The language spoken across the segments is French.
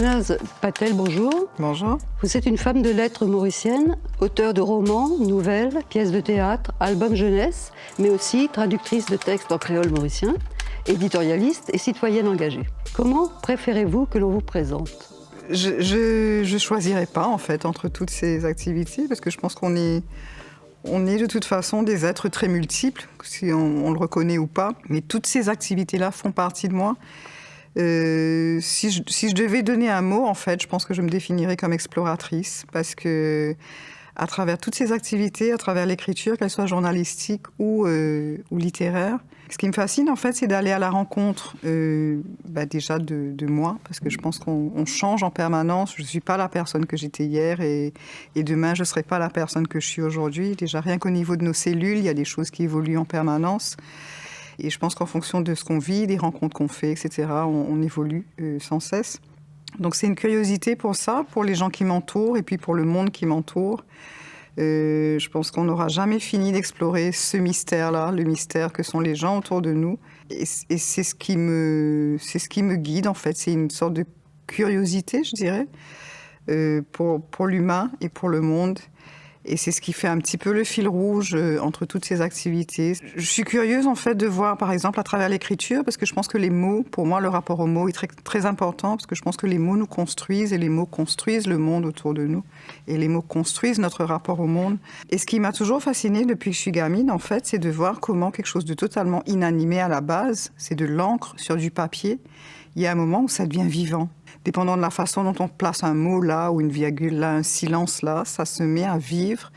Shahnaz Patel, bonjour. Bonjour. Vous êtes une femme de lettres mauricienne, auteure de romans, nouvelles, pièces de théâtre, albums jeunesse, mais aussi traductrice de textes en créole mauricien, éditorialiste et citoyenne engagée. Comment préférez-vous que l'on vous présente ? Je choisirais pas, en fait, entre toutes ces activités, parce que je pense qu'on est de toute façon des êtres très multiples, si on le reconnaît ou pas. Mais toutes ces activités-là font partie de moi. Si je devais donner un mot, en fait, je pense que je me définirais comme exploratrice, parce que à travers toutes ces activités, à travers l'écriture, qu'elle soit journalistique ou littéraire, ce qui me fascine, en fait, c'est d'aller à la rencontre déjà de moi, parce que je pense qu'on change en permanence. Je ne suis pas la personne que j'étais hier et demain, je ne serai pas la personne que je suis aujourd'hui. Déjà, rien qu'au niveau de nos cellules, il y a des choses qui évoluent en permanence. Et je pense qu'en fonction de ce qu'on vit, des rencontres qu'on fait, etc., on évolue sans cesse. Donc c'est une curiosité pour ça, pour les gens qui m'entourent et puis pour le monde qui m'entoure. Je pense qu'on n'aura jamais fini d'explorer ce mystère-là, le mystère que sont les gens autour de nous. Et c'est ce qui me guide, en fait. C'est une sorte de curiosité, je dirais, pour l'humain et pour le monde. Et c'est ce qui fait un petit peu le fil rouge entre toutes ces activités. Je suis curieuse, en fait, de voir, par exemple, à travers l'écriture, parce que je pense que les mots, pour moi, le rapport aux mots est très, très important, parce que je pense que les mots nous construisent et les mots construisent le monde autour de nous. Et les mots construisent notre rapport au monde. Et ce qui m'a toujours fascinée depuis que je suis gamine, en fait, c'est de voir comment quelque chose de totalement inanimé à la base, c'est de l'encre sur du papier, il y a un moment où ça devient vivant. Dépendant de la façon dont on place un mot là, ou une virgule là, un silence là, ça se met à vivre.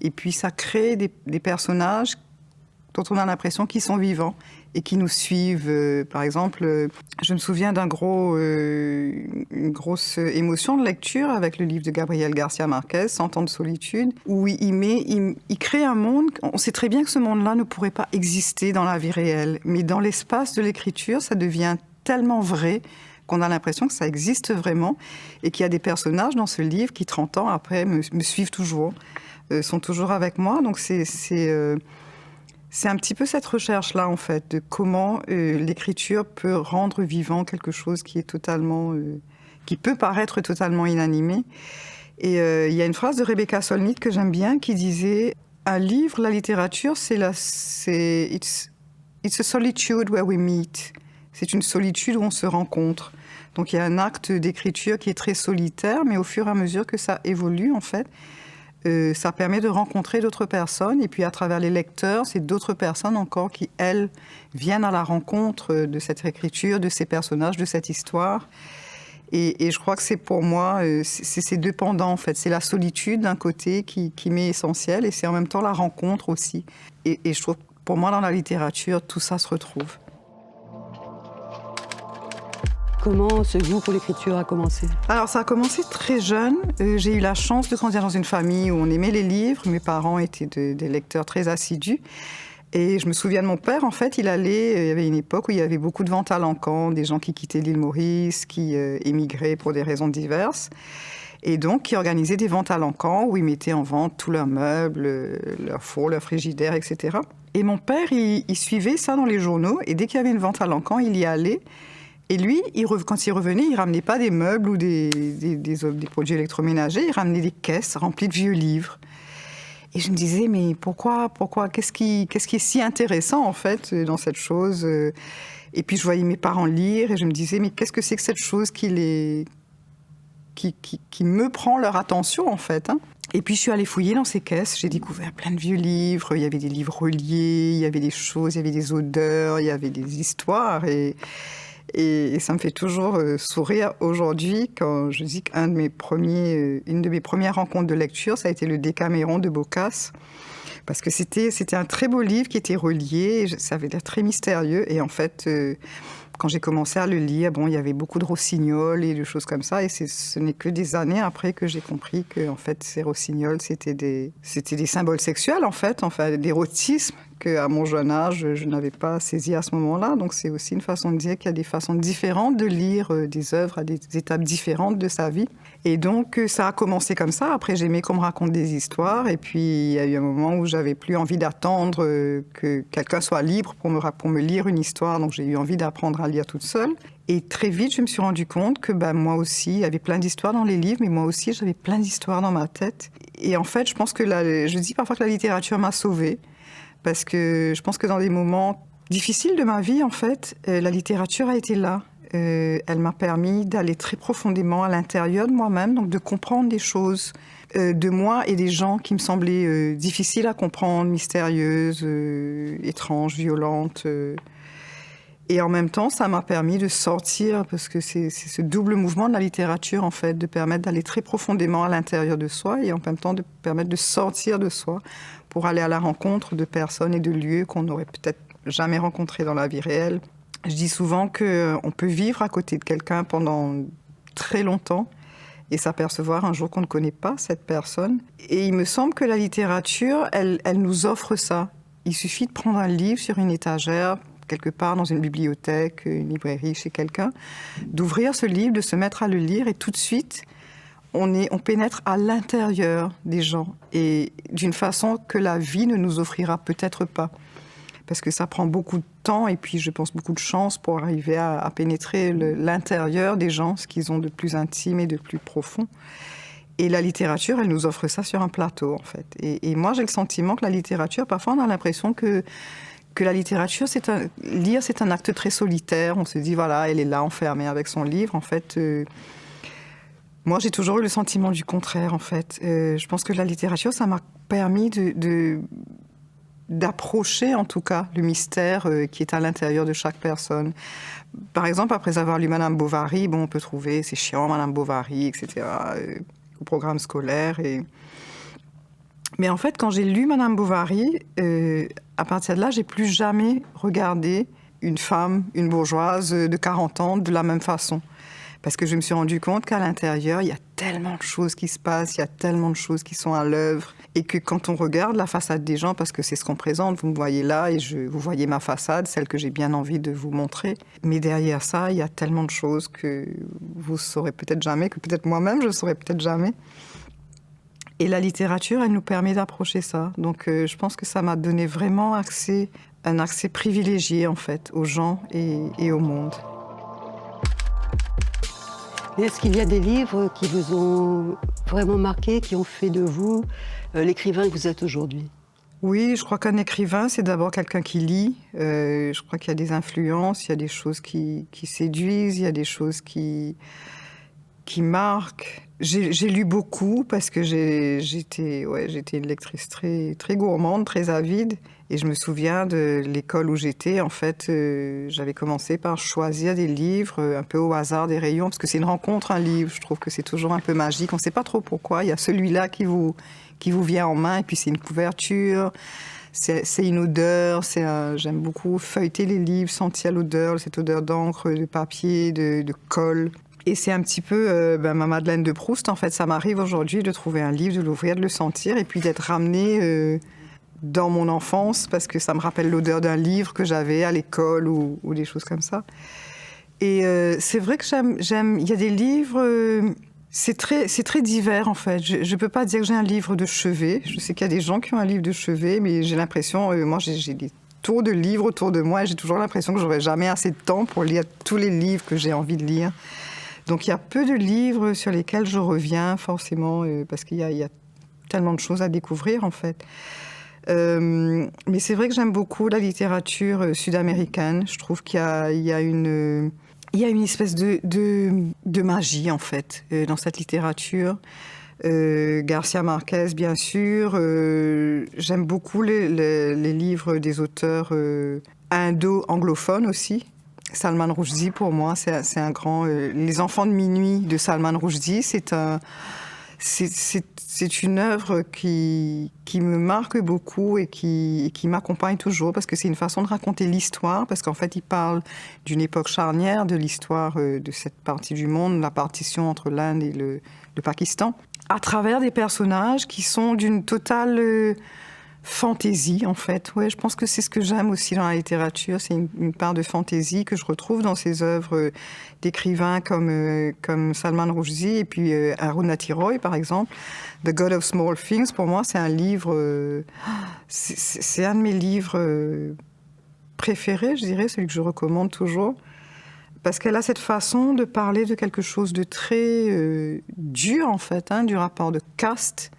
Et puis ça crée des personnages dont on a l'impression qu'ils sont vivants et qui nous suivent. Par exemple, je me souviens une grosse émotion de lecture avec le livre de Gabriel Garcia Marquez, 100 ans de solitude, où il crée un monde. On sait très bien que ce monde-là ne pourrait pas exister dans la vie réelle, mais dans l'espace de l'écriture, ça devient tellement vrai qu'on a l'impression que ça existe vraiment et qu'il y a des personnages dans ce livre qui, 30 ans après, me suivent toujours, sont toujours avec moi. Donc c'est un petit peu cette recherche-là, en fait, de comment l'écriture peut rendre vivant quelque chose qui est totalement, qui peut paraître totalement inanimé. Et il y a une phrase de Rebecca Solnit que j'aime bien qui disait « Un livre, la littérature, it's a solitude where we meet ». C'est une solitude où on se rencontre. Donc il y a un acte d'écriture qui est très solitaire, mais au fur et à mesure que ça évolue, en fait, ça permet de rencontrer d'autres personnes. Et puis à travers les lecteurs, c'est d'autres personnes encore qui, elles, viennent à la rencontre de cette écriture, de ces personnages, de cette histoire. Et je crois que c'est pour moi, c'est ces deux pendants, en fait. C'est la solitude d'un côté qui m'est essentielle, et c'est en même temps la rencontre aussi. Et je trouve, pour moi, dans la littérature, tout ça se retrouve. Comment ce goût pour l'écriture a commencé ? Alors, ça a commencé très jeune. J'ai eu la chance de grandir dans une famille où on aimait les livres. Mes parents étaient des lecteurs très assidus. Et je me souviens de mon père, en fait, il y avait une époque où il y avait beaucoup de ventes à l'encan, des gens qui quittaient l'île Maurice, qui émigraient pour des raisons diverses. Et donc, qui organisaient des ventes à l'encan où ils mettaient en vente tous leurs meubles, leurs fours, leurs frigidaires, etc. Et mon père, il suivait ça dans les journaux. Et dès qu'il y avait une vente à l'encan, il y allait. Et lui, quand il revenait, il ramenait pas des meubles ou des produits électroménagers, il ramenait des caisses remplies de vieux livres. Et je me disais, mais pourquoi, qu'est-ce qui est si intéressant, en fait, dans cette chose ? Et puis je voyais mes parents lire et je me disais, mais qu'est-ce que c'est que cette chose qui me prend leur attention, en fait, hein ? Et puis je suis allée fouiller dans ces caisses, j'ai découvert plein de vieux livres, il y avait des livres reliés, il y avait des choses, il y avait des odeurs, il y avait des histoires et ça me fait toujours sourire aujourd'hui quand je dis une de mes premières rencontres de lecture, ça a été le Décaméron de Boccace. Parce que c'était un très beau livre qui était relié, ça avait l'air très mystérieux. Et en fait, quand j'ai commencé à le lire, il y avait beaucoup de rossignols et de choses comme ça. Et ce n'est que des années après que j'ai compris que en fait, ces rossignols, c'était des symboles sexuels, en fait, d'érotisme, qu'à mon jeune âge, je n'avais pas saisi à ce moment-là. Donc c'est aussi une façon de dire qu'il y a des façons différentes de lire des œuvres à des étapes différentes de sa vie. Et donc ça a commencé comme ça. Après, j'aimais qu'on me raconte des histoires. Et puis il y a eu un moment où j'avais plus envie d'attendre que quelqu'un soit libre pour me lire une histoire. Donc j'ai eu envie d'apprendre à lire toute seule. Et très vite, je me suis rendu compte que moi aussi, il y avait plein d'histoires dans les livres, mais moi aussi, j'avais plein d'histoires dans ma tête. Et en fait, je pense que je dis parfois que la littérature m'a sauvée, parce que je pense que dans des moments difficiles de ma vie, en fait, la littérature a été là. Elle m'a permis d'aller très profondément à l'intérieur de moi-même, donc de comprendre des choses de moi et des gens qui me semblaient difficiles à comprendre, mystérieuses, étranges, violentes. Et en même temps, ça m'a permis de sortir, parce que c'est ce double mouvement de la littérature, en fait, de permettre d'aller très profondément à l'intérieur de soi et en même temps de permettre de sortir de soi pour aller à la rencontre de personnes et de lieux qu'on n'aurait peut-être jamais rencontrés dans la vie réelle. Je dis souvent qu'on peut vivre à côté de quelqu'un pendant très longtemps et s'apercevoir un jour qu'on ne connaît pas cette personne. Et il me semble que la littérature, elle nous offre ça. Il suffit de prendre un livre sur une étagère, quelque part dans une bibliothèque, une librairie, chez quelqu'un, d'ouvrir ce livre, de se mettre à le lire et tout de suite, on pénètre à l'intérieur des gens et d'une façon que la vie ne nous offrira peut-être pas. Parce que ça prend beaucoup de temps et puis je pense beaucoup de chance pour arriver à pénétrer l'intérieur des gens, ce qu'ils ont de plus intime et de plus profond. Et la littérature, elle nous offre ça sur un plateau, en fait. Et moi, j'ai le sentiment que la littérature, parfois on a l'impression que la littérature, lire, c'est un acte très solitaire. On se dit, voilà, elle est là, enfermée avec son livre. En fait, moi, j'ai toujours eu le sentiment du contraire, en fait. Je pense que la littérature, ça m'a permis d'approcher, en tout cas, le mystère qui est à l'intérieur de chaque personne. Par exemple, après avoir lu Madame Bovary, on peut trouver, c'est chiant, Madame Bovary, etc., au programme scolaire. Mais en fait, quand j'ai lu Madame Bovary, à partir de là, j'ai plus jamais regardé une femme, une bourgeoise de 40 ans de la même façon. Parce que je me suis rendu compte qu'à l'intérieur, il y a tellement de choses qui se passent, il y a tellement de choses qui sont à l'œuvre. Et que quand on regarde la façade des gens, parce que c'est ce qu'on présente, vous me voyez là et vous voyez ma façade, celle que j'ai bien envie de vous montrer. Mais derrière ça, il y a tellement de choses que vous ne saurez peut-être jamais, que peut-être moi-même je ne saurais peut-être jamais. Et la littérature, elle nous permet d'approcher ça. Donc je pense que ça m'a donné vraiment un accès privilégié en fait, aux gens et au monde. Et est-ce qu'il y a des livres qui vous ont vraiment marqué, qui ont fait de vous l'écrivain que vous êtes aujourd'hui ? Oui, je crois qu'un écrivain, c'est d'abord quelqu'un qui lit. Je crois qu'il y a des influences, il y a des choses qui séduisent, il y a des choses qui marquent. J'ai lu beaucoup parce que j'étais une lectrice très, très gourmande, très avide. Et je me souviens de l'école où j'étais. En fait, j'avais commencé par choisir des livres un peu au hasard des rayons, parce que c'est une rencontre, un livre. Je trouve que c'est toujours un peu magique. On ne sait pas trop pourquoi. Il y a celui-là qui vous vient en main, et puis c'est une couverture, c'est une odeur. J'aime beaucoup feuilleter les livres, sentir l'odeur, cette odeur d'encre, de papier, de colle. Et c'est un petit peu ma Madeleine de Proust, en fait. Ça m'arrive aujourd'hui de trouver un livre, de l'ouvrir, de le sentir, et puis d'être ramenée dans mon enfance, parce que ça me rappelle l'odeur d'un livre que j'avais à l'école ou des choses comme ça. Et c'est vrai que j'aime... Il y a des livres... c'est très divers, en fait. Je ne peux pas dire que j'ai un livre de chevet. Je sais qu'il y a des gens qui ont un livre de chevet, mais j'ai l'impression... moi, j'ai des tours de livres autour de moi, et j'ai toujours l'impression que j'aurai jamais assez de temps pour lire tous les livres que j'ai envie de lire. Donc il y a peu de livres sur lesquels je reviens forcément, parce qu'il y a tellement de choses à découvrir en fait. Mais c'est vrai que j'aime beaucoup la littérature sud-américaine. Je trouve qu'il y a une espèce de magie en fait dans cette littérature. Garcia Marquez, bien sûr. J'aime beaucoup les livres des auteurs indo-anglophones aussi. Salman Rushdie, pour moi, c'est un grand... Les Enfants de minuit de Salman Rushdie, c'est une œuvre qui me marque beaucoup et qui m'accompagne toujours, parce que c'est une façon de raconter l'histoire, parce qu'en fait, il parle d'une époque charnière de l'histoire de cette partie du monde, la partition entre l'Inde et le Pakistan, à travers des personnages qui sont d'une totale... fantaisie, en fait. Ouais, je pense que c'est ce que j'aime aussi dans la littérature. C'est une part de fantaisie que je retrouve dans ces œuvres d'écrivains comme Salman Rushdie et puis Arundhati Roy, par exemple. The God of Small Things, pour moi, c'est un livre... c'est un de mes livres préférés, je dirais, celui que je recommande toujours. Parce qu'elle a cette façon de parler de quelque chose de très dur, en fait, du rapport de caste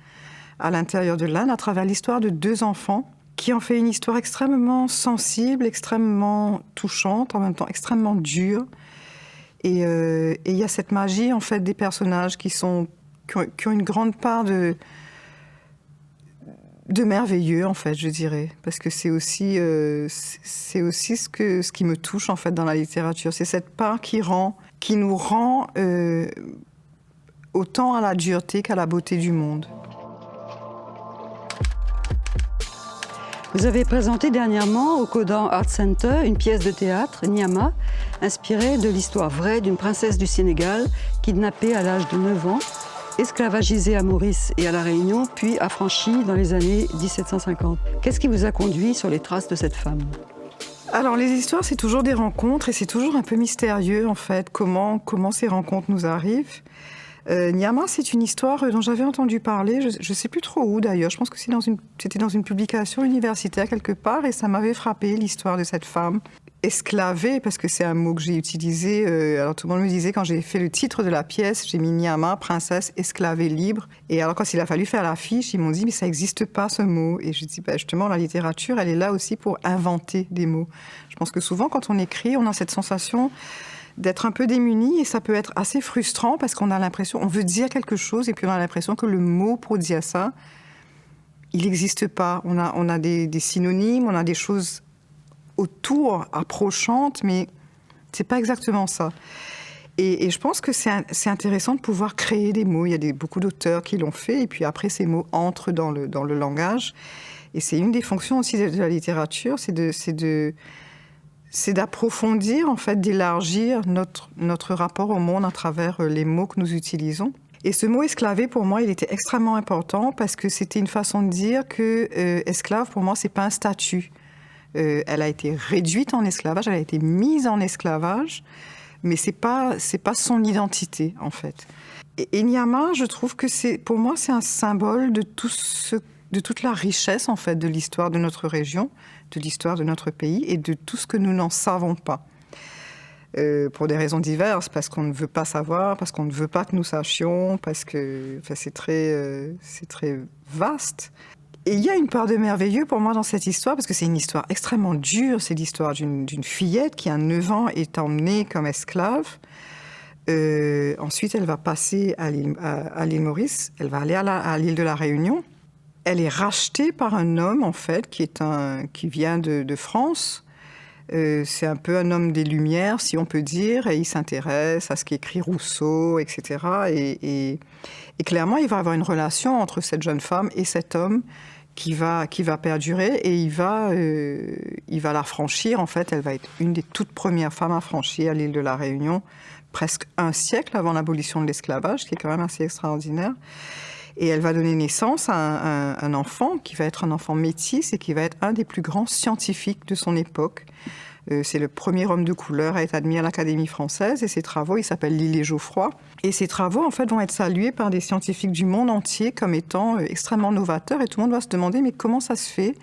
à l'intérieur de l'Inde, à travers l'histoire de 2 enfants, qui en fait une histoire extrêmement sensible, extrêmement touchante, en même temps extrêmement dure. Et il y a cette magie, en fait, des personnages qui ont une grande part de merveilleux, en fait, je dirais. Parce que c'est aussi ce qui me touche, en fait, dans la littérature. C'est cette part qui nous rend autant à la dureté qu'à la beauté du monde. Vous avez présenté dernièrement au Kodan Art Center une pièce de théâtre, Nyama, inspirée de l'histoire vraie d'une princesse du Sénégal kidnappée à l'âge de 9 ans, esclavagisée à Maurice et à La Réunion, puis affranchie dans les années 1750. Qu'est-ce qui vous a conduit sur les traces de cette femme ? Alors, les histoires, c'est toujours des rencontres et c'est toujours un peu mystérieux, en fait, comment ces rencontres nous arrivent. Nyama, c'est une histoire dont j'avais entendu parler, je ne sais plus trop où d'ailleurs, je pense que c'était dans une publication universitaire quelque part, et ça m'avait frappé, l'histoire de cette femme esclavée, parce que c'est un mot que j'ai utilisé, alors tout le monde me disait, quand j'ai fait le titre de la pièce, j'ai mis Nyama, princesse esclavée libre, et alors quand il a fallu faire l'affiche, ils m'ont dit, mais ça n'existe pas ce mot, et je dis, justement, la littérature, elle est là aussi pour inventer des mots. Je pense que souvent, quand on écrit, on a cette sensation d'être un peu démuni, et ça peut être assez frustrant parce qu'on a l'impression, on veut dire quelque chose et puis on a l'impression que le mot pour dire ça, il n'existe pas. On a des synonymes, on a des choses autour, approchantes, mais c'est pas exactement ça. Et je pense que c'est intéressant de pouvoir créer des mots. Il y a beaucoup d'auteurs qui l'ont fait, et puis après ces mots entrent dans le langage. Et c'est une des fonctions aussi de la littérature, c'est d'approfondir, en fait, d'élargir notre rapport au monde à travers les mots que nous utilisons. Et ce mot esclavé, pour moi, il était extrêmement important parce que c'était une façon de dire que esclave, pour moi, c'est pas un statut. Elle a été réduite en esclavage, elle a été mise en esclavage, mais c'est pas son identité, en fait. Et Nyama, je trouve que pour moi, c'est un symbole de toute la richesse, en fait, de l'histoire de notre région, de l'histoire de notre pays et de tout ce que nous n'en savons pas. Pour des raisons diverses, parce qu'on ne veut pas savoir, parce qu'on ne veut pas que nous sachions, parce que c'est très vaste. Et il y a une part de merveilleux pour moi dans cette histoire, parce que c'est une histoire extrêmement dure. C'est l'histoire d'une fillette qui, à 9 ans, est emmenée comme esclave. Ensuite, elle va passer à l'île Maurice, elle va aller à l'île de la Réunion. Elle est rachetée par un homme, en fait, qui vient de France. C'est un peu un homme des Lumières, si on peut dire, et il s'intéresse à ce qu'écrit Rousseau, etc. Et clairement, il va avoir une relation entre cette jeune femme et cet homme qui va perdurer, et il va la franchir. En fait, elle va être une des toutes premières femmes à franchir l'île de la Réunion, presque un siècle avant l'abolition de l'esclavage, qui est quand même assez extraordinaire. Et elle va donner naissance à un enfant qui va être un enfant métis et qui va être un des plus grands scientifiques de son époque. C'est le premier homme de couleur à être admis à l'Académie française, et ses travaux, il s'appelle Lillet Geoffroy. Et ses travaux, en fait, vont être salués par des scientifiques du monde entier comme étant extrêmement novateurs. Et tout le monde va se demander, mais comment ça se fait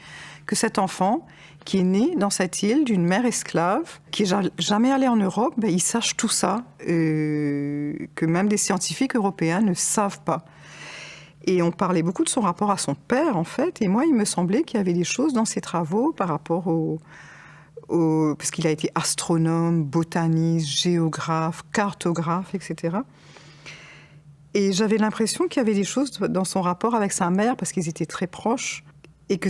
que cet enfant, qui est né dans cette île d'une mère esclave, qui n'est jamais allé en Europe, il sache tout ça, que même des scientifiques européens ne savent pas. Et on parlait beaucoup de son rapport à son père, en fait. Et moi, il me semblait qu'il y avait des choses dans ses travaux par rapport parce qu'il a été astronome, botaniste, géographe, cartographe, etc. Et j'avais l'impression qu'il y avait des choses dans son rapport avec sa mère, parce qu'ils étaient très proches, et que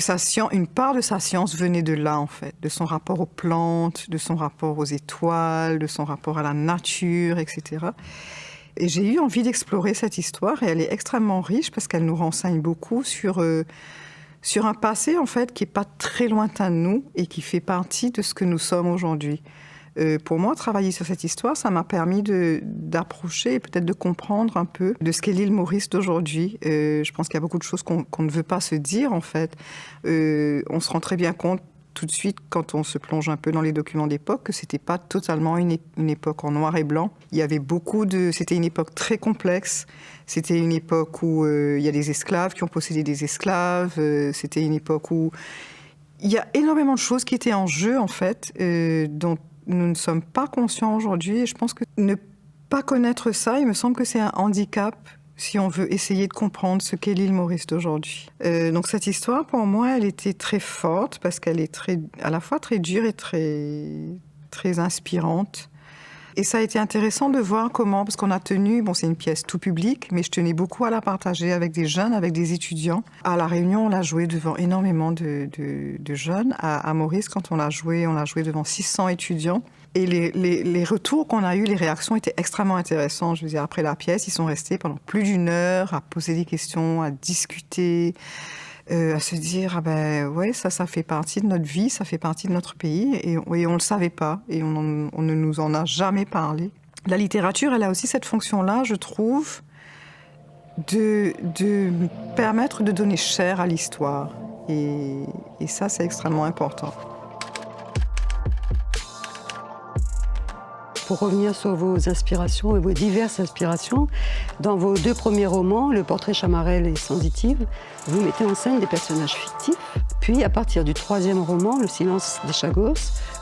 une part de sa science venait de là, en fait, de son rapport aux plantes, de son rapport aux étoiles, de son rapport à la nature, etc. Et j'ai eu envie d'explorer cette histoire, et elle est extrêmement riche parce qu'elle nous renseigne beaucoup sur un passé, en fait, qui n'est pas très lointain de nous et qui fait partie de ce que nous sommes aujourd'hui. Pour moi, travailler sur cette histoire, ça m'a permis d'approcher et peut-être de comprendre un peu de ce qu'est l'île Maurice d'aujourd'hui. Je pense qu'il y a beaucoup de choses qu'on ne veut pas se dire, en fait. On se rend très bien compte tout de suite, quand on se plonge un peu dans les documents d'époque, que c'était pas totalement une époque en noir et blanc. Il y avait c'était une époque très complexe. C'était une époque où il y a des esclaves qui ont possédé des esclaves. C'était une époque où il y a énormément de choses qui étaient en jeu, en fait, dont nous ne sommes pas conscients aujourd'hui. Et je pense que ne pas connaître ça, il me semble que c'est un handicap si on veut essayer de comprendre ce qu'est l'île Maurice d'aujourd'hui. Donc cette histoire, pour moi, elle était très forte parce qu'elle est à la fois très dure et très inspirante. Et ça a été intéressant de voir comment, parce qu'on a tenu, c'est une pièce tout public, mais je tenais beaucoup à la partager avec des jeunes, avec des étudiants. À La Réunion, on l'a joué devant énormément de jeunes. À Maurice, quand on l'a joué devant 600 étudiants. Et les retours qu'on a eus, les réactions étaient extrêmement intéressantes. Je veux dire, après la pièce, ils sont restés pendant plus d'1 heure à poser des questions, à discuter, à se dire, ouais, ça fait partie de notre vie, ça fait partie de notre pays, et on ne le savait pas, et on ne nous en a jamais parlé. La littérature, elle a aussi cette fonction-là, je trouve, de permettre de donner chair à l'histoire. Et ça, c'est extrêmement important. Pour revenir sur vos inspirations et vos diverses inspirations, dans vos 2 premiers romans, Le Portrait Chamarel et Sensitive, vous mettez en scène des personnages fictifs. Puis, à partir du 3e roman, Le Silence des Chagos,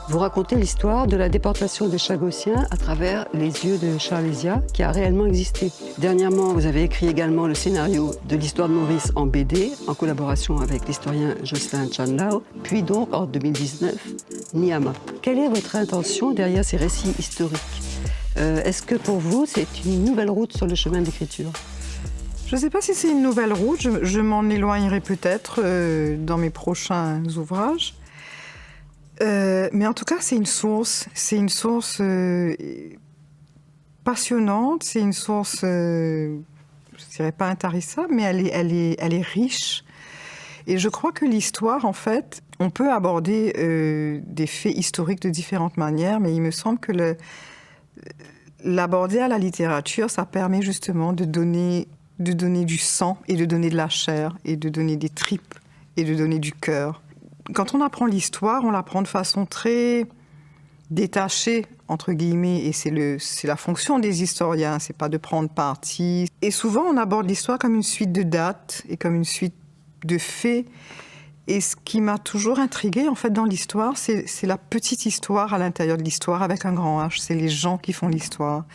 vous racontez l'histoire de la déportation des Chagossiens à travers les yeux de Charles Héziat, qui a réellement existé. Dernièrement, vous avez écrit également le scénario de l'histoire de Maurice en BD, en collaboration avec l'historien Jocelyn Chanlao, puis donc, en 2019, Niama. Quelle est votre intention derrière ces récits historiques ? Est-ce que pour vous, c'est une nouvelle route sur le chemin de l'écriture ? Je ne sais pas si c'est une nouvelle route, je m'en éloignerai peut-être dans mes prochains ouvrages. Mais en tout cas, c'est une source passionnante, c'est une source, je ne dirais pas intarissable, mais elle est riche. Et je crois que l'histoire, en fait, on peut aborder des faits historiques de différentes manières, mais il me semble que l'aborder à la littérature, ça permet justement de donner du sang et de donner de la chair et de donner des tripes et de donner du cœur. Quand on apprend l'histoire, on l'apprend de façon très détachée, entre guillemets, et c'est la fonction des historiens, c'est pas de prendre parti. Et souvent, on aborde l'histoire comme une suite de dates et comme une suite de faits. Et ce qui m'a toujours intriguée, en fait, dans l'histoire, c'est la petite histoire à l'intérieur de l'histoire avec un grand H. C'est les gens qui font l'histoire.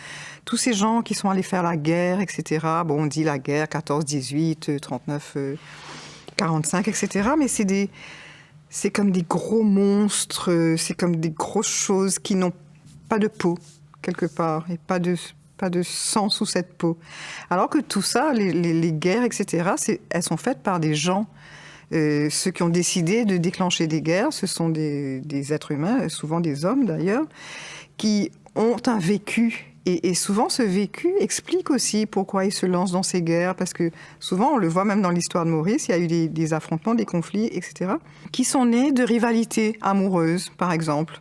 Tous ces gens qui sont allés faire la guerre, etc. Bon, on dit la guerre, 14-18, 39-45, etc. Mais c'est comme des gros monstres, c'est comme des grosses choses qui n'ont pas de peau, quelque part, et pas de sang sous cette peau. Alors que tout ça, les guerres, etc., elles sont faites par des gens. Ceux qui ont décidé de déclencher des guerres, ce sont des êtres humains, souvent des hommes d'ailleurs, qui ont un vécu. Et souvent, ce vécu explique aussi pourquoi ils se lancent dans ces guerres, parce que souvent, on le voit même dans l'histoire de Maurice, il y a eu des affrontements, des conflits, etc., qui sont nés de rivalités amoureuses, par exemple.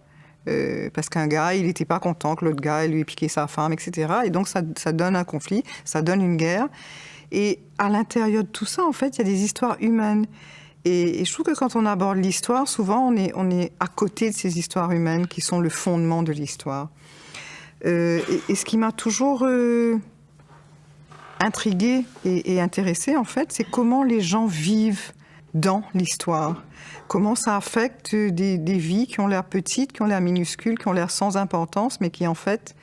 Parce qu'un gars, il n'était pas content que l'autre gars lui ait piqué sa femme, etc. Et donc, ça donne un conflit, ça donne une guerre. Et à l'intérieur de tout ça, en fait, il y a des histoires humaines. Et je trouve que quand on aborde l'histoire, souvent, on est à côté de ces histoires humaines qui sont le fondement de l'histoire. Et ce qui m'a toujours intriguée et intéressée, en fait, c'est comment les gens vivent dans l'histoire. Comment ça affecte des vies qui ont l'air petites, qui ont l'air minuscules, qui ont l'air sans importance, mais qui, en fait,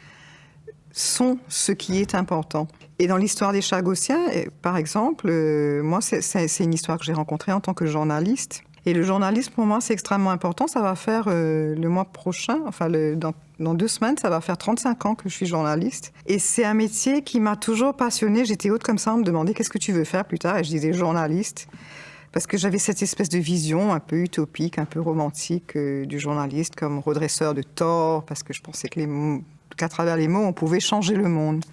sont ce qui est important. Et dans l'histoire des Chagossiens, par exemple, moi, c'est une histoire que j'ai rencontrée en tant que journaliste. Et le journalisme, pour moi, c'est extrêmement important. Ça va faire le mois prochain, enfin, dans 2 semaines, ça va faire 35 ans que je suis journaliste. Et c'est un métier qui m'a toujours passionnée. J'étais haute comme ça, on me demandait qu'est-ce que tu veux faire plus tard. Et je disais journaliste. Parce que j'avais cette espèce de vision un peu utopique, un peu romantique du journaliste comme redresseur de tort. Parce que je pensais qu'à travers les mots, on pouvait changer le monde.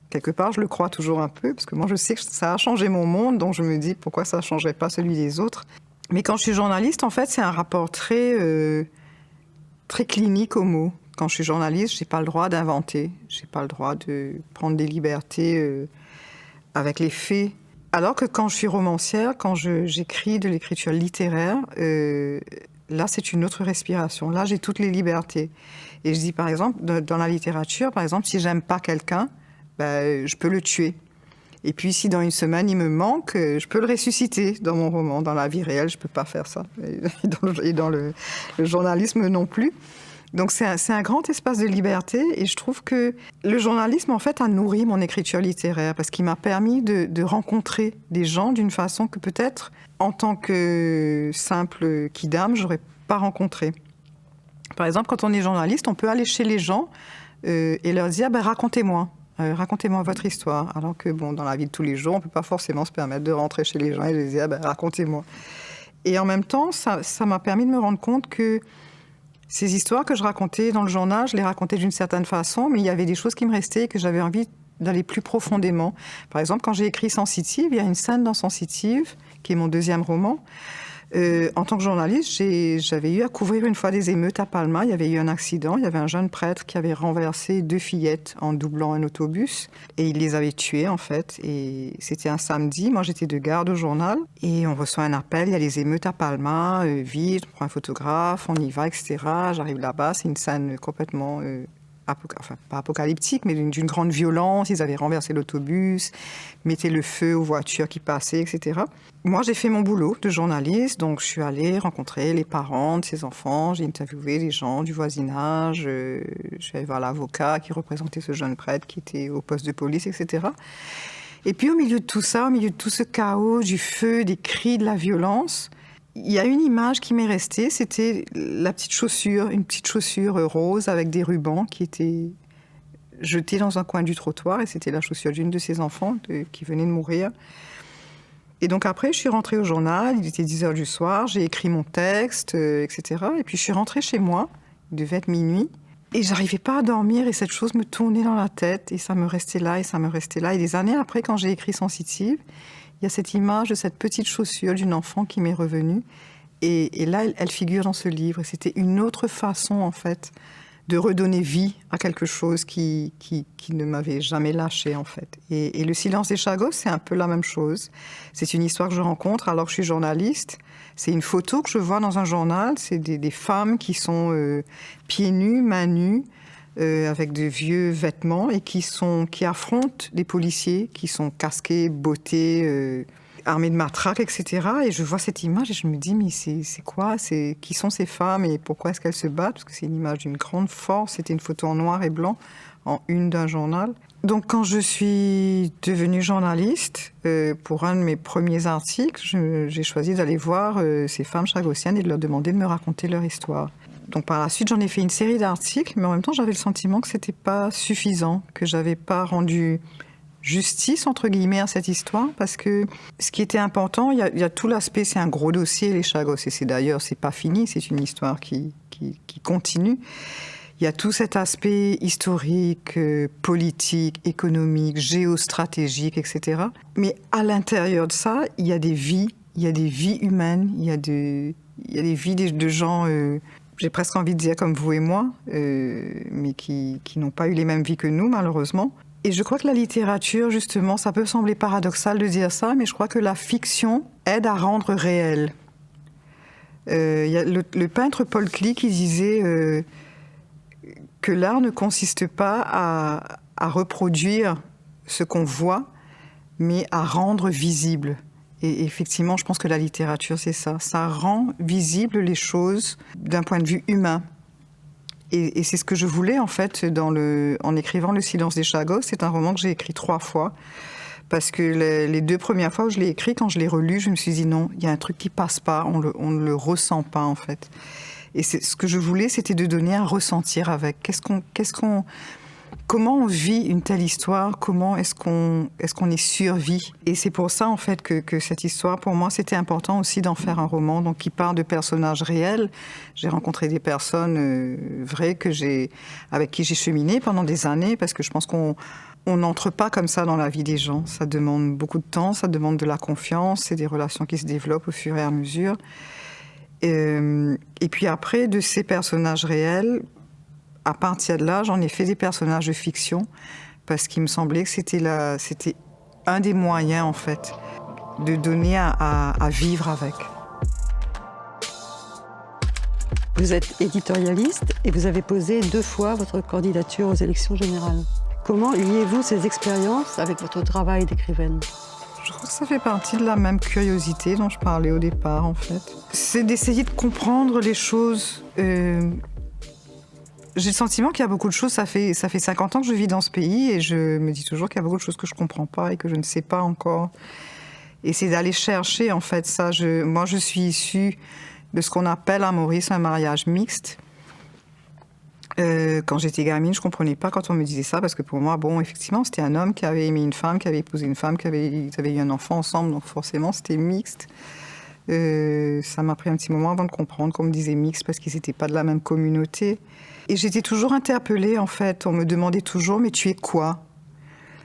Quelque part, je le crois toujours un peu. Parce que moi, je sais que ça a changé mon monde. Donc je me dis pourquoi ça ne changerait pas celui des autres. Mais quand je suis journaliste, en fait, c'est un rapport très clinique aux mots. Quand je suis journaliste, je n'ai pas le droit d'inventer. Je n'ai pas le droit de prendre des libertés avec les faits. Alors que quand je suis romancière, quand j'écris de l'écriture littéraire, là, c'est une autre respiration. Là, j'ai toutes les libertés. Et je dis, par exemple, dans la littérature, par exemple, si j'aime pas quelqu'un, je peux le tuer. Et puis, si dans 1 semaine, il me manque, je peux le ressusciter dans mon roman. Dans la vie réelle, je ne peux pas faire ça. Et dans le journalisme non plus. Donc c'est un grand espace de liberté et je trouve que le journalisme en fait a nourri mon écriture littéraire parce qu'il m'a permis de rencontrer des gens d'une façon que peut-être en tant que simple kidam, j'aurais pas rencontré. Par exemple, quand on est journaliste, on peut aller chez les gens et leur dire racontez-moi votre histoire. Alors que dans la vie de tous les jours, on peut pas forcément se permettre de rentrer chez les gens et de dire racontez-moi. Et en même temps, ça m'a permis de me rendre compte que ces histoires que je racontais dans le journal, je les racontais d'une certaine façon, mais il y avait des choses qui me restaient et que j'avais envie d'aller plus profondément. Par exemple, quand j'ai écrit Sensitive, il y a une scène dans Sensitive, qui est mon deuxième roman. En tant que journaliste, j'avais eu à couvrir une fois des émeutes à Palma. Il y avait eu un accident. Il y avait un jeune prêtre qui avait renversé 2 fillettes en doublant un autobus. Et il les avait tuées, en fait. Et c'était un samedi. Moi, j'étais de garde au journal. Et on reçoit un appel. Il y a les émeutes à Palma. Vite, on prend un photographe, on y va, etc. J'arrive là-bas. C'est une scène complètement... pas apocalyptique, mais d'une grande violence. Ils avaient renversé l'autobus, mettaient le feu aux voitures qui passaient, etc. Moi, j'ai fait mon boulot de journaliste, donc je suis allée rencontrer les parents de ces enfants, j'ai interviewé les gens du voisinage, je suis allée voir l'avocat qui représentait ce jeune prêtre qui était au poste de police, etc. Et puis au milieu de tout ça, au milieu de tout ce chaos, du feu, des cris, de la violence, il y a une image qui m'est restée, c'était la petite chaussure, une petite chaussure rose avec des rubans qui était jetée dans un coin du trottoir et c'était la chaussure d'une de ses enfants qui venait de mourir. Et donc après, je suis rentrée au journal, il était 10h du soir, j'ai écrit mon texte, etc. Et puis je suis rentrée chez moi, il devait être minuit, et j'arrivais pas à dormir et cette chose me tournait dans la tête et ça me restait là et ça me restait là. Et des années après, quand j'ai écrit Sensitive, il y a cette image de cette petite chaussure d'une enfant qui m'est revenue. Et là, elle figure dans ce livre. Et c'était une autre façon, en fait, de redonner vie à quelque chose qui ne m'avait jamais lâché, en fait. Et Le silence des Chagos, c'est un peu la même chose. C'est une histoire que je rencontre alors que je suis journaliste. C'est une photo que je vois dans un journal. C'est des femmes qui sont pieds nus, mains nues, avec de vieux vêtements et qui affrontent des policiers qui sont casqués, bottés, armés de matraques, etc. Et je vois cette image et je me dis, mais c'est quoi ? Qui sont ces femmes et pourquoi est-ce qu'elles se battent ? Parce que c'est une image d'une grande force. C'était une photo en noir et blanc, en une d'un journal. Donc quand je suis devenue journaliste, pour un de mes premiers articles, j'ai choisi d'aller voir ces femmes chagossiennes et de leur demander de me raconter leur histoire. Donc par la suite, j'en ai fait une série d'articles, mais en même temps, j'avais le sentiment que c'était pas suffisant, que j'avais pas rendu justice, entre guillemets, à cette histoire, parce que ce qui était important, il y a tout l'aspect, c'est un gros dossier, les Chagos, et c'est pas fini, c'est une histoire qui continue. Il y a tout cet aspect historique, politique, économique, géostratégique, etc. Mais à l'intérieur de ça, il y a des vies humaines, il y a des vies de gens... j'ai presque envie de dire comme vous et moi, mais qui n'ont pas eu les mêmes vies que nous, malheureusement. Et je crois que la littérature, justement, ça peut sembler paradoxal de dire ça, mais je crois que la fiction aide à rendre réel. Il y a le peintre Paul Klee qui disait que l'art ne consiste pas à reproduire ce qu'on voit, mais à rendre visible. Et effectivement, je pense que la littérature, c'est ça. Ça rend visible les choses d'un point de vue humain. Et c'est ce que je voulais, en fait, en écrivant Le silence des Chagos. C'est un roman que j'ai écrit 3 fois. Parce que les 2 premières fois où je l'ai écrit, quand je l'ai relu, je me suis dit non, il y a un truc qui passe pas, on ne le ressent pas, en fait. Et ce que je voulais, c'était de donner un ressentir avec. Comment on vit une telle histoire ? Comment est-ce qu'on est survie ? Et c'est pour ça, en fait, que cette histoire, pour moi, c'était important aussi d'en faire un roman, donc qui part de personnages réels. J'ai rencontré des personnes vraies avec qui j'ai cheminé pendant des années, parce que je pense qu'on n'entre pas comme ça dans la vie des gens. Ça demande beaucoup de temps, ça demande de la confiance, c'est des relations qui se développent au fur et à mesure. Et puis après, de ces personnages réels, à partir de là, j'en ai fait des personnages de fiction parce qu'il me semblait que c'était un des moyens, en fait, de donner à vivre avec. Vous êtes éditorialiste et vous avez posé 2 fois votre candidature aux élections générales. Comment liez-vous ces expériences avec votre travail d'écrivaine ? Je crois que ça fait partie de la même curiosité dont je parlais au départ, en fait. C'est d'essayer de comprendre les choses j'ai le sentiment qu'il y a beaucoup de choses, ça fait 50 ans que je vis dans ce pays et je me dis toujours qu'il y a beaucoup de choses que je ne comprends pas et que je ne sais pas encore. Et c'est d'aller chercher, en fait, ça. Moi, je suis issue de ce qu'on appelle à Maurice un mariage mixte. Quand j'étais gamine, je ne comprenais pas quand on me disait ça, parce que pour moi, bon, effectivement, c'était un homme qui avait aimé une femme, qui avait épousé une femme, ils avaient eu un enfant ensemble, donc forcément, c'était mixte. Ça m'a pris un petit moment avant de comprendre qu'on me disait mixte parce qu'ils n'étaient pas de la même communauté. Et j'étais toujours interpellée, en fait. On me demandait toujours, mais tu es quoi ?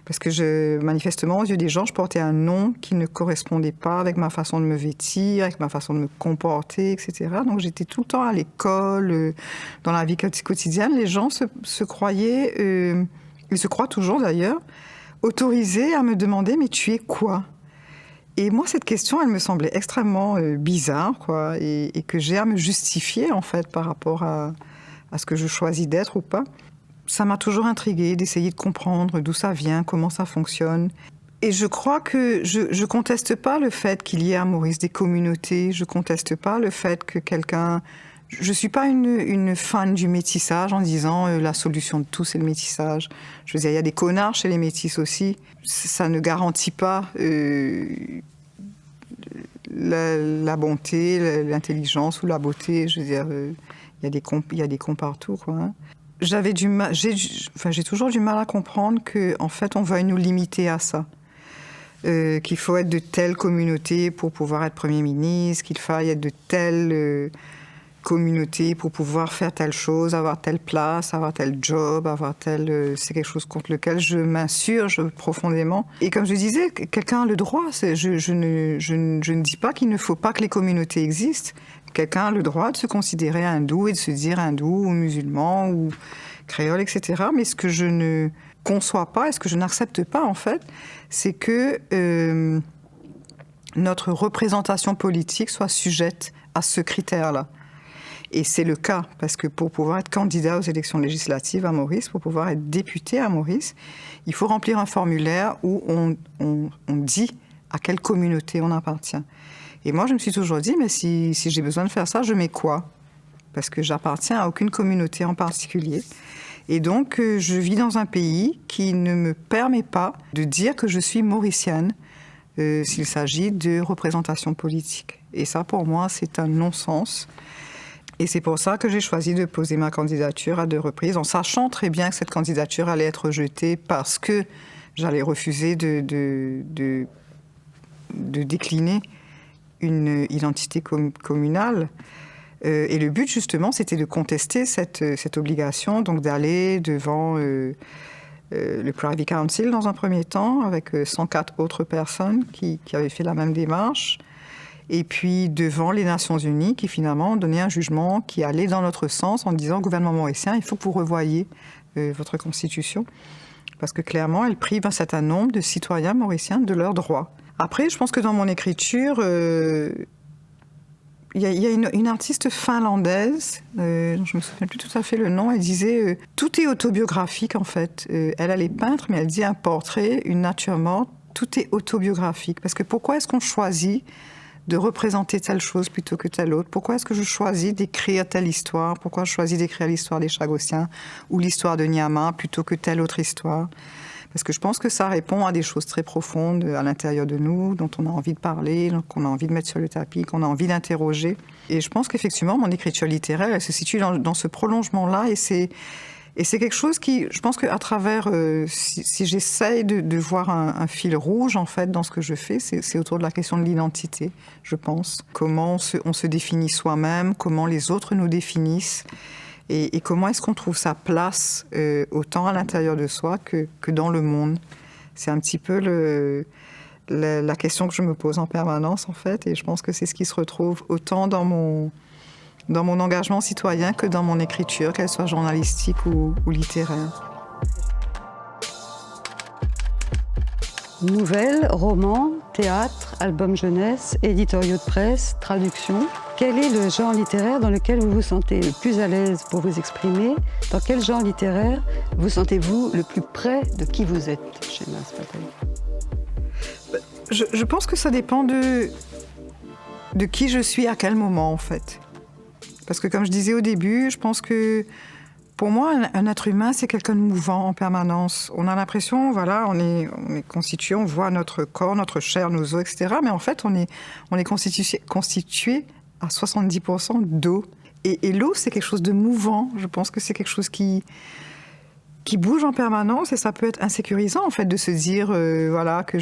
Parce que manifestement, aux yeux des gens, je portais un nom qui ne correspondait pas avec ma façon de me vêtir, avec ma façon de me comporter, etc. Donc j'étais tout le temps à l'école, dans la vie quotidienne. Les gens se croyaient, ils se croient toujours d'ailleurs, autorisés à me demander « mais tu es quoi ?» Et moi, cette question, elle me semblait extrêmement bizarre, quoi, et que j'ai à me justifier, en fait, par rapport à ce que je choisis d'être ou pas. Ça m'a toujours intriguée d'essayer de comprendre d'où ça vient, comment ça fonctionne. Et je crois que je conteste pas le fait qu'il y ait à Maurice des communautés, je conteste pas le fait que quelqu'un... Je suis pas une fan du métissage en disant la solution de tout, c'est le métissage. Je veux dire, il y a des connards chez les métis aussi. Ça ne garantit pas la bonté, l'intelligence ou la beauté. Je veux dire, il y a des cons partout, quoi, hein. J'ai toujours du mal à comprendre qu'en fait, on veuille nous limiter à ça. Qu'il faut être de telle communauté pour pouvoir être Premier ministre, qu'il faille être de telle communauté pour pouvoir faire telle chose, avoir telle place, avoir tel job, avoir tel... c'est quelque chose contre lequel je m'insurge profondément. Et comme je disais, quelqu'un a le droit. Je ne dis pas qu'il ne faut pas que les communautés existent. Quelqu'un a le droit de se considérer hindou et de se dire hindou ou musulman ou créole, etc. Mais ce que je ne conçois pas et ce que je n'accepte pas, en fait, c'est que notre représentation politique soit sujette à ce critère-là. Et c'est le cas, parce que pour pouvoir être candidat aux élections législatives à Maurice, pour pouvoir être député à Maurice, il faut remplir un formulaire où on dit à quelle communauté on appartient. Et moi, je me suis toujours dit, mais si j'ai besoin de faire ça, je mets quoi ? Parce que j'appartiens à aucune communauté en particulier. Et donc, je vis dans un pays qui ne me permet pas de dire que je suis mauricienne s'il s'agit de représentation politique. Et ça, pour moi, c'est un non-sens. Et c'est pour ça que j'ai choisi de poser ma candidature à 2 reprises, en sachant très bien que cette candidature allait être rejetée parce que j'allais refuser de décliner une identité communale. Et le but, justement, c'était de contester cette obligation, donc d'aller devant le Privy Council dans un premier temps, avec 104 autres personnes qui avaient fait la même démarche, et puis devant les Nations Unies, qui finalement ont donné un jugement qui allait dans notre sens en disant au gouvernement mauricien, il faut que vous revoyiez votre constitution, parce que clairement, elle prive un certain nombre de citoyens mauriciens de leurs droits. Après, je pense que dans mon écriture, il y a une artiste finlandaise, je ne me souviens plus tout à fait le nom, elle disait tout est autobiographique en fait. Elle est peintre, mais elle dit un portrait, une nature morte, tout est autobiographique. Parce que pourquoi est-ce qu'on choisit de représenter telle chose plutôt que telle autre? Pourquoi est-ce que je choisis d'écrire telle histoire? Pourquoi je choisis d'écrire l'histoire des Chagossiens ou l'histoire de Nyama plutôt que telle autre histoire? Parce que je pense que ça répond à des choses très profondes à l'intérieur de nous, dont on a envie de parler, qu'on a envie de mettre sur le tapis, qu'on a envie d'interroger. Et je pense qu'effectivement, mon écriture littéraire, elle se situe dans ce prolongement-là. Et c'est quelque chose qui, je pense qu'à travers, si j'essaye de voir un fil rouge, en fait, dans ce que je fais, c'est autour de la question de l'identité, je pense. Comment on se définit soi-même, comment les autres nous définissent. Et comment est-ce qu'on trouve sa place autant à l'intérieur de soi que dans le monde? C'est un petit peu la question que je me pose en permanence, en fait, et je pense que c'est ce qui se retrouve autant dans mon engagement citoyen que dans mon écriture, qu'elle soit journalistique ou littéraire. Nouvelles, romans, théâtre, albums jeunesse, éditoriaux de presse, traductions. Quel est le genre littéraire dans lequel vous vous sentez le plus à l'aise pour vous exprimer? Dans quel genre littéraire vous sentez-vous le plus près de qui vous êtes, Shehnaz Patel? Je pense que ça dépend de qui je suis à quel moment, en fait. Parce que comme je disais au début, je pense que Pour moi, un être humain, c'est quelqu'un de mouvant en permanence. On a l'impression, voilà, on est constitué, on voit notre corps, notre chair, nos os, etc. Mais en fait, on est constitué à 70% d'eau. Et l'eau, c'est quelque chose de mouvant. Je pense que c'est quelque chose qui bouge en permanence et ça peut être insécurisant, en fait, de se dire, voilà, que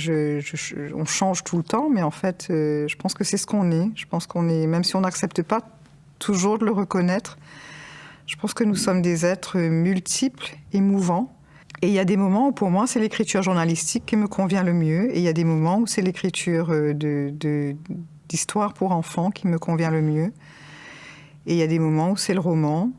on change tout le temps. Mais en fait, je pense que c'est ce qu'on est. Je pense qu'on est, même si on n'accepte pas toujours de le reconnaître, je pense que nous sommes des êtres multiples et mouvants. Et il y a des moments où, pour moi, c'est l'écriture journalistique qui me convient le mieux. Et il y a des moments où c'est l'écriture d'histoires pour enfants qui me convient le mieux. Et il y a des moments où c'est le roman.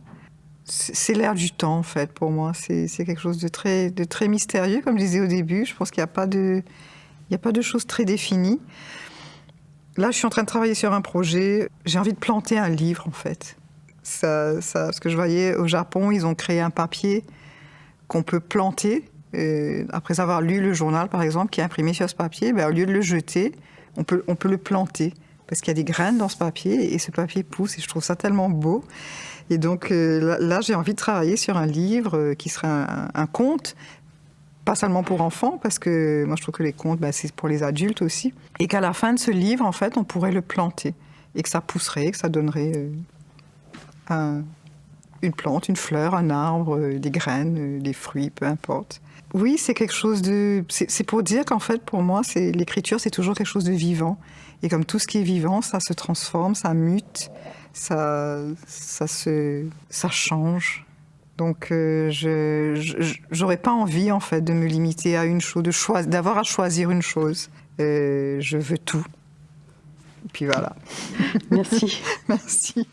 C'est l'air du temps, en fait, pour moi. C'est quelque chose de très mystérieux, comme je disais au début. Je pense qu'il n'y a pas de choses très définies. Là, je suis en train de travailler sur un projet. J'ai envie de planter un livre, en fait. Parce que je voyais au Japon, ils ont créé un papier qu'on peut planter. Après avoir lu le journal, par exemple, qui est imprimé sur ce papier, au lieu de le jeter, on peut le planter. Parce qu'il y a des graines dans ce papier et ce papier pousse. Et je trouve ça tellement beau. Et donc là, j'ai envie de travailler sur un livre qui serait un conte, pas seulement pour enfants, parce que moi, je trouve que les contes, c'est pour les adultes aussi. Et qu'à la fin de ce livre, en fait, on pourrait le planter. Et que ça pousserait, que ça donnerait... une plante, une fleur, un arbre, des graines, des fruits, peu importe. Oui, c'est quelque chose de... C'est pour dire qu'en fait, pour moi, l'écriture, c'est toujours quelque chose de vivant. Et comme tout ce qui est vivant, ça se transforme, ça mute, ça change. Donc, j'aurais pas envie, en fait, de me limiter à une chose, d'avoir à choisir une chose. Je veux tout. Et puis voilà. Merci. Merci.